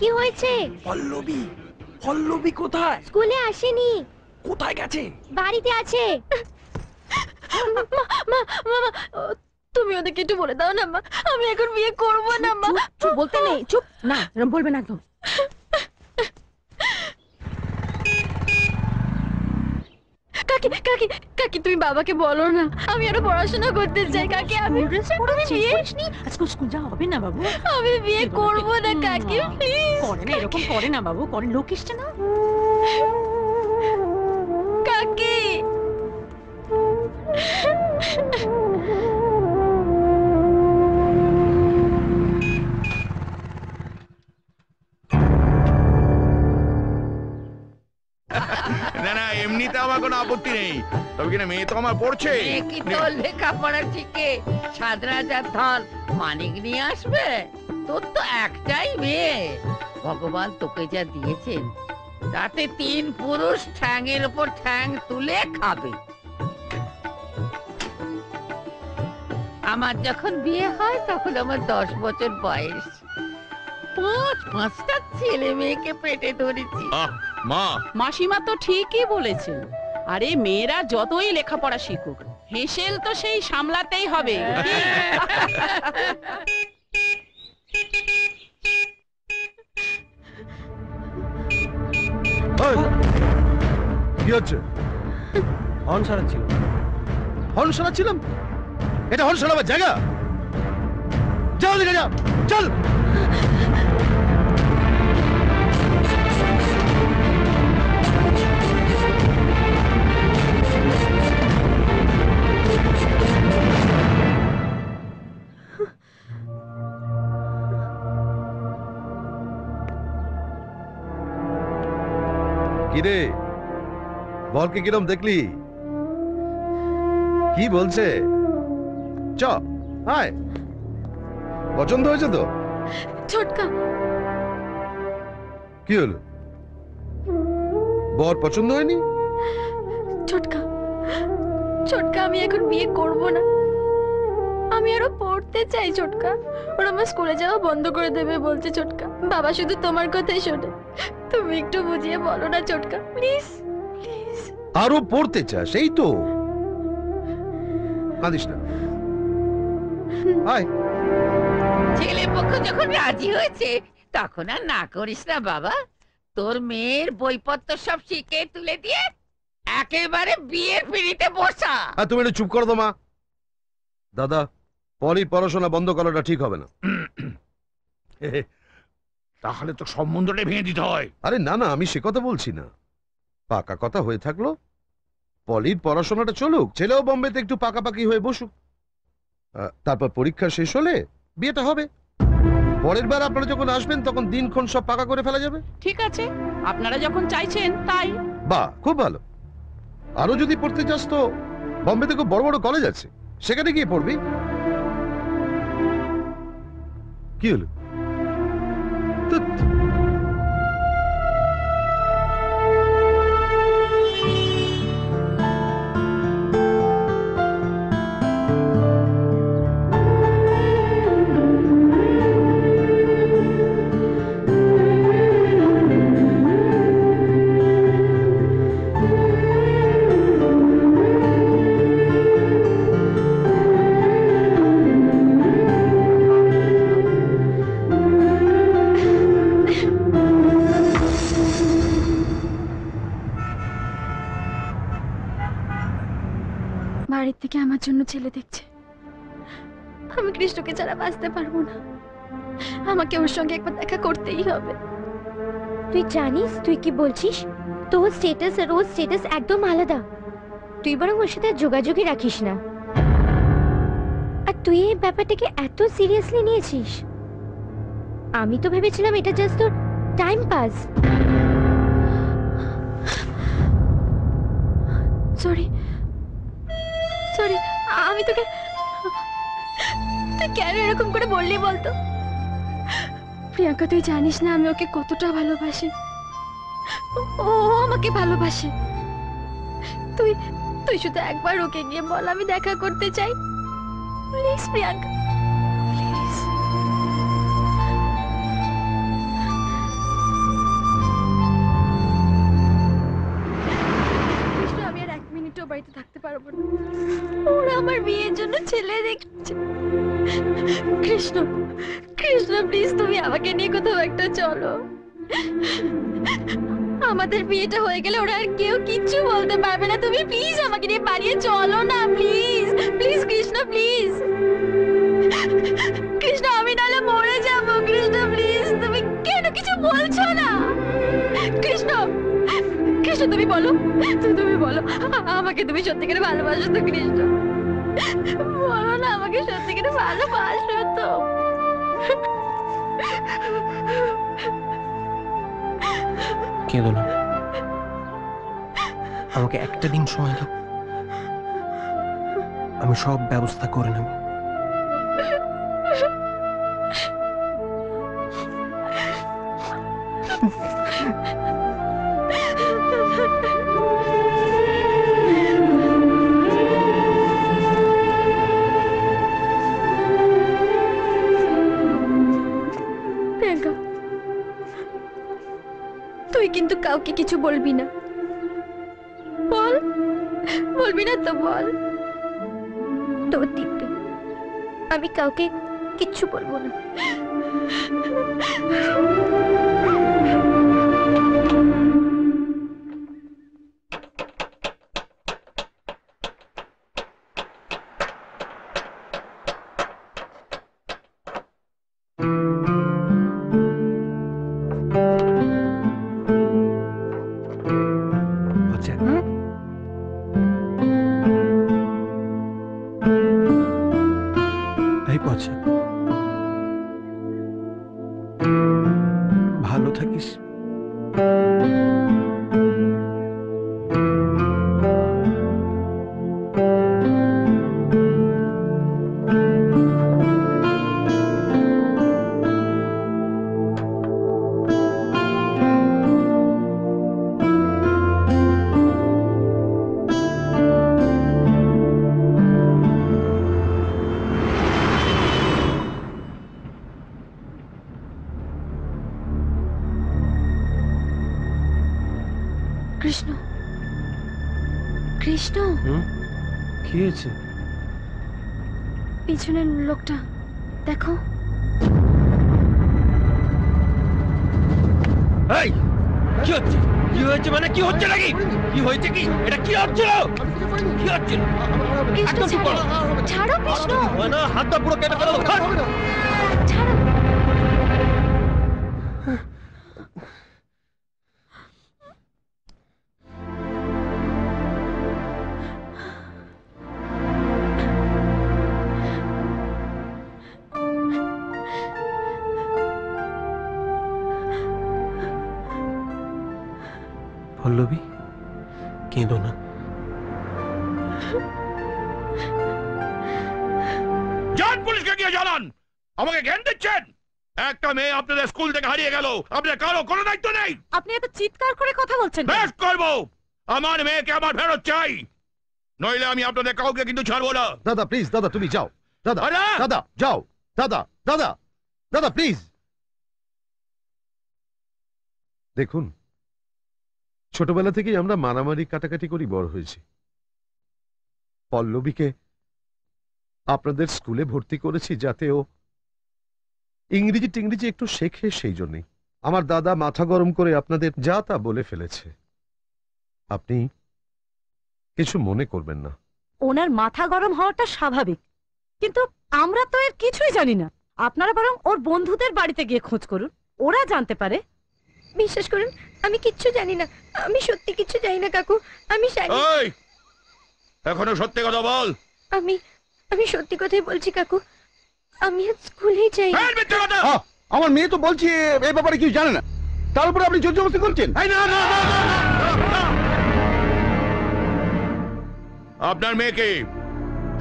কি হয়েছে? পল্লবী, পল্লবী কোথায়? স্কুলে আসেনি। কোথায় গেছে? বাড়িতে আছে। তুমি ওদেরকে একটু বলে দাও না মা, আমি এখন বিয়ে করব না মা। চুপ বলতে নেই, চুপ না, এরকম বলবে না একদম। কাকি কাকি কাকি, তুমি বাবাকে বলো না আমি আরো পড়াশোনা করতে চাই। কাকি আমি স্কুল যা হবে না বাবু, আমি বিয়ে করব না কাকি, প্লিজ। করে না, এরকম করে না বাবু, করে লোক এসছে না। কাকি না না, এমনিতে আমার কোনো আপত্তি নেই, তবে কিনা মেয়ে তো আমার পড়ছে। কি তোর লেখাপড়া শিখে ৭,০০০ ধন মানিক নিয়ে আসবে? তোর তো একটাই মেয়ে, ভগবান তোকে যা দিয়েছেন তাতে ৩ পুরুষ ঠ্যাঙের উপর ঠ্যাং তুলে খাবে। আমার যখন বিয়ে হয় তখন আমার ১০ বছর বয়স, ৫টা ছেলে মেয়েকে পেটে ধরেছি। মা, মাসিমা তো ঠিকই বলেছেন। আরে মেয়েরা যতই লেখাপড়া শিখুক, হেসেল তো সেই সামলাতেই হবে। কি হচ্ছে? হর্ন সারাচ্ছিল। হর্ন সারাচ্ছিলাম? এটা হর্ন সারাবার জায়গা? যাও দিকে যাও, চল। কিরে, বলকে কিরম দেখলি? কি বলছে? চ আয়, পছন্দ হয়েছে তো? ছোটকা, কি হলো, বর পছন্দ হয়নি? ছোটকা ছোটকা, আমি এখন বিয়ে করব না, আমি আরো পড়তে চাই ছোটকা। ওরা আমার স্কুলে যাওয়া বন্ধ করে দেবে বলছে ছোটকা। বাবা শুধু তোমার কথাই শোনে, তুমি একটু বুঝিয়ে বলো না ছোটকা, প্লিজ প্লিজ। আরো পড়তে চা, সেই তো, কাঁদিস না, আয়। ছেলে পক্ষ যখন রাজি হয়েছে তখন আর না করিস না বাবা। তোর মেয়ের বইপত্র সব শিখে তুলে দিয়ে একেবারে বিয়ের পিঁড়িতে বসা। আর তুমি একটু চুপ করো তো মা। দাদা, পলির পড়াশোনা বন্ধ করাটা ঠিক হবে না। তাহলে তো সম্বন্ধটা ভেঙে দিতে হয়। আরে না না, আমি সে কথা বলছি না, পাকা কথা হয়ে থাকলো, পলির পড়াশোনাটা চলুক, ছেলেও বোম্বেতে একটু পাকাপাকি হয়ে বসুক, তারপর পরীক্ষা শেষ হলে বিয়েটা হবে। পরের বার আপনারা যখন আসবেন তখন দিনক্ষণ সব পাকা করে ফেলা যাবে। ঠিক আছে, আপনারা যখন চাইছেন তাই। বাহ, খুব ভালো। আরো যদি পড়তে চাস তো বোম্বেতে খুব বড় বড় কলেজ আছে, সেখানে গিয়ে পড়বি। কি হলো? বাড়ির থেকে আমার জন্য ছেলে দেখছে, আমি কৃষ্ণকে ছাড়া বাঁচতে পারবো না, আমাকে ওর সঙ্গে একবার দেখা করতেই হবে। তুই জানিস তুই কি বলছিস? তোর স্ট্যাটাস আর ওর স্ট্যাটাস একদম আলাদা। তুই বরং ওর সাথে যোগাযোগই রাখিস না। আর তুই এই ব্যাপারটাকে এত সিরিয়াসলি নিয়েছিস? আমি তো ভেবেছিলাম এটা জাস্ট তোর টাইম পাস। সরি সরি, আমি তোকে, তুই কেন এরকম করে বললি বলতো? প্রিয়াঙ্কা, তুই জানিস না আমি ওকে কতটা ভালোবাসি, ও আমাকে ভালোবাসে। তুই তুই শুধু একবার ওকে গিয়ে বল আমি দেখা করতে চাই, প্লিজ প্রিয়াঙ্কা। ছেলে দেখছে। কৃষ্ণ, কৃষ্ণ প্লিজ তুমি আমাকে নিয়ে কোথাও একটা চলো। আমাদের বিয়েটা হয়ে গেলে ওরা আর কেউ কিচ্ছু বলতে পারবে না। তুমি প্লিজ আমাকে নিয়ে পালিয়ে চলো না, please please Krishna please. Krishna আমি নাহলে মরে যাবো। কৃষ্ণ প্লিজ, তুমি কেন কিছু বলছো না? কৃষ্ণ, কৃষ্ণ তুমি বলো, তুমি বলো আমাকে তুমি সত্যিকারে ভালোবাসো তো? কৃষ্ণ বলো না আমাকে সত্যিকারে ভালোবাসো তো? কেঁদো না, আমাকে একটা দিন সময় দাও, আমি সব ব্যবস্থা করে নেব। প্রিয়াঙ্কা, তুই কিন্তু কাউকে কিছু বলবি না, বল? বলবি না তো বল। তোর দিব্যি আমি কাউকে কিচ্ছু বলবো না। আচ্ছা, এই পচা, ভালো থাকিস। কৃষ্ণ, কৃষ্ণ কি হয়েছে? পিছনের লোকটা দেখো। এই কি হচ্ছে? কি হয়েছে মানে কি হচ্ছে নাকি? কি হয়েছে? কি এটা কি হচ্ছিল? কি হচ্ছিল? কৃষ্ণ একদম চুপ করো। ছাড়ো কৃষ্ণ, না, হাতটা পুরো কেটে ফেলো। ছাড়ো। পল্লবী, কেঁদো না। যান পুলিশকে গিয়ে জানান, আমাকে জ্ঞান দিচ্ছেন। একটা মেয়ে আপনাদের স্কুল থেকে হারিয়ে গেল, আপনাদের কারো কোনো দায়িত্ব নেই। আপনি এত চিৎকার করে কথা বলছেন কেন? বেশ করবো, আমার মেয়েকে আমার ফেরত চাই, নইলে আমি আপনাদের কাউকে কিন্তু ছাড়বো না। দাদা প্লিজ, দাদা তুমি যাও। দাদা, আরে! দাদা যাও। দাদা, দাদা, দাদা প্লিজ। দেখুন, ছোটবেলা থেকেই আমরা মারামারি কাটাকাটি করি বড় হয়েছি। পল্লবীকে আপনাদের স্কুলে ভর্তি করেছি যাতে ও ইংরেজি টিংরেজি একটু শেখে, সেই জন্যই। আমার দাদা মাথা গরম করে আপনাদের যা তা বলে ফেলেছে। আপনি কিছু মনে করবেন না। ওনার মাথা গরম হওয়াটা স্বাভাবিক, কিন্তু আমরা তো এর কিছুই জানি না। আপনারা বরং ওর বন্ধুদের বাড়িতে গিয়ে খোঁজ করুন, ওরা জানতে পারে। বিশ্বাস করুন আমি কিচ্ছু জানি না, আমি সত্যি কিচ্ছু জানি না কাকু। আমি জানি, এই, এখনো সত্যি কথা বল। আমি আমি সত্যি কথাই বলছি কাকু। আমি আজ স্কুলেই যাই। এই মিথ্যে কথা! আমার মেয়ে তো বলছি এই ব্যাপারে কিছু জানে না, তার উপরে আপনি জোর জবরদস্তি করছেন। এই না, না, না, না, না, না। আপনার মেয়েকে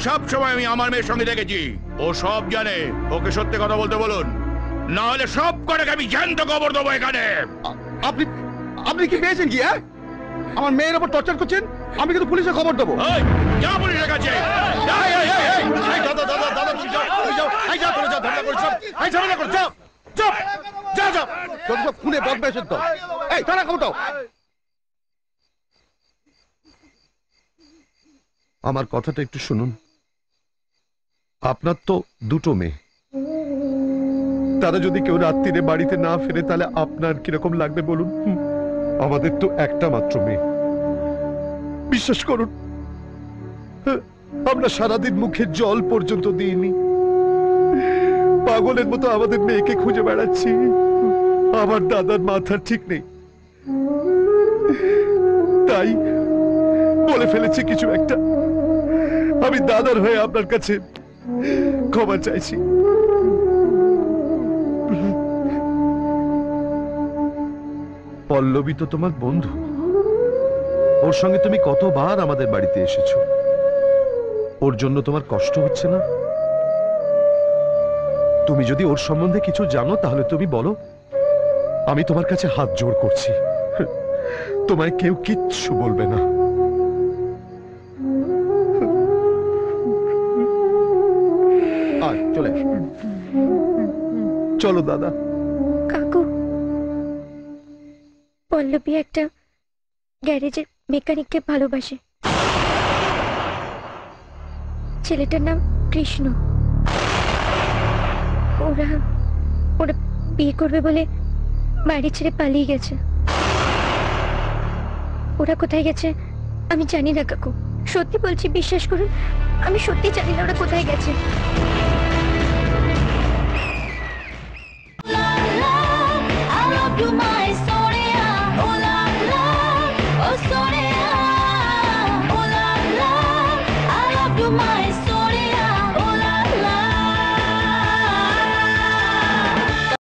সব সময় আমি আমার মেয়ের সঙ্গে দেখেছি, ও সব জানে। ওকে সত্যি কথা বলতে বলুন, না হলে সব করে আমি জ্যান্ত কবর দেবো এখানে। আপনি আপনি কি পেয়েছেন কি? হ্যাঁ, আমার মেয়ের উপর টর্চার করছেন, আমি কিন্তু পুলিশে খবর দেবো। এই, যা পুলিশের কাছে। দাদা, দাদা, দাদা তুমি যাও, তুমি যাও। এই যাও, তুমি যাও, ঝামেলা করো সব। এই ঝামেলা করো, যাও, যাও, যাও, যাও। সব সব খুনে বদমাইশের তো। এই তারা কোথাও। আমার কথাটা একটু শুনুন। আপনার তো দুটো মেয়ে, তারা যদি কেউ রাত্রিরে বাড়িতে না ফেরে তাহলে আপনার কিরকম লাগবে বলুন? আমাদের তো একটা মাত্র মেয়ে। বিশ্বাস করুন, আমরা সারাদিন মুখে জল পর্যন্ত দিইনি, পাগলের মতো আমাদের মেয়েকে খুঁজে বেড়াচ্ছি। আমার দাদার মাথার ঠিক নেই, তাই বলে ফেলেছি কিছু একটা। আমি দাদার হয়ে আপনার কাছে ক্ষমা চাইছি। পল্লবী তো তোমার বন্ধু, ওর সঙ্গে তুমি কতবার আমাদের বাড়িতে এসেছো, ওর জন্য তোমার কষ্ট হচ্ছে না? তুমি যদি ওর সম্বন্ধে কিছু জানো তাহলে তুমি বলো, আমি তোমার কাছে হাত জোড় করছি, তোমায় কেউ কিচ্ছু বলবে না। আয় চলে চলো দাদা। কাকু, পল্লবী একটা গ্যারেজের মেকানিককে ভালোবাসে। ছেলেটার নাম কৃষ্ণ। ওরা ওরা বিয়ে করবে বলে বাড়ি ছেড়ে পালিয়ে গেছে। ওরা কোথায় গেছে আমি জানি না কাকু, সত্যি বলছি, বিশ্বাস করুন, আমি সত্যি জানি না ওরা কোথায় গেছে।